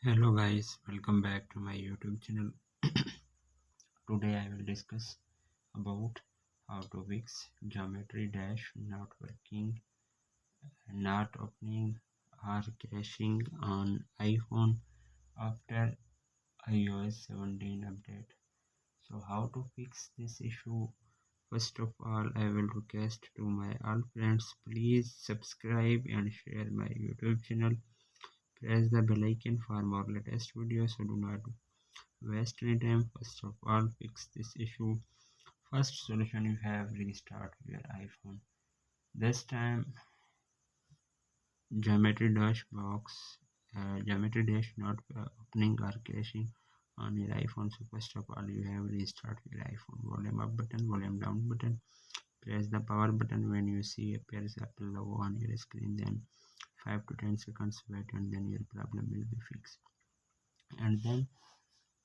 Hello guys, welcome back to my YouTube channel. Today I will discuss about how to fix geometry dash not working, not opening or crashing on iPhone after iOS 17 update. So how to fix this issue? First of all, I will request to my all friends, please subscribe and share my YouTube channel. Press the bell icon for more latest videos, so do not waste any time. First of all, fix this issue. First solution, you have restart your iPhone. This time geometry dash box geometry dash not opening or crashing on your iPhone. So first of all, you have restart your iPhone. Volume up button, volume down button. Press the power button when you see appears Apple logo on your screen. Then 5 to 10 seconds wait, and then your problem will be fixed. And then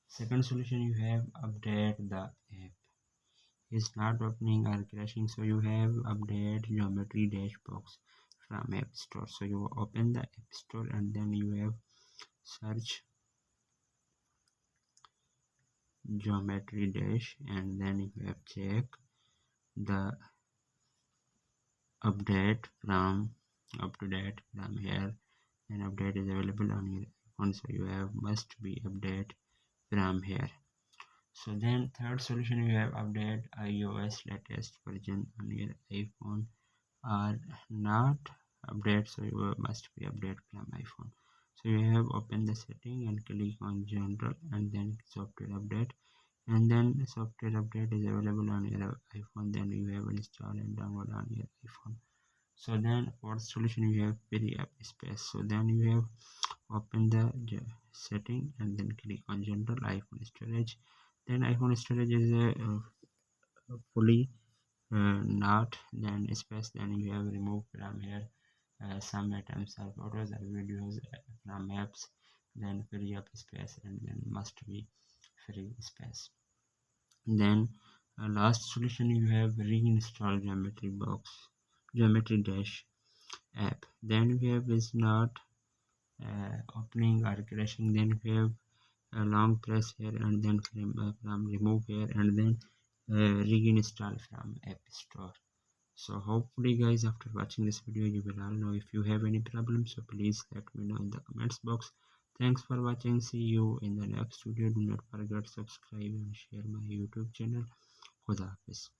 second solution, you have update the app. Is not opening or crashing, so you have update geometry dash box from app store. So you open the app store and then you have search geometry dash, and then you have check the update from up to date from here, and update is available on your iPhone, so you have must be update from here. So then third solution, you have update iOS latest version on your iPhone are not update, so you must be update from iPhone. So you have open the setting and click on general and then software update, and then software update is available on your iPhone. Then you have install and download on your iPhone. So then fourth solution, you have free app space. So then you have open the setting and then click on general iPhone storage. Then iPhone storage is fully not then space. Then you have removed from here some items or photos or videos from apps, then free up space, and then must be free space. Then last solution, you have reinstall geometry box geometry dash app. Then we have is not opening or crashing. Then we have a long press here and then from remove here and then reinstall from app store. So hopefully guys, after watching this video you will all know. If you have any problems, so please let me know in the comments box. Thanks for watching. See you in the next video. Do not forget subscribe and share my YouTube channel. Khuda Hafiz.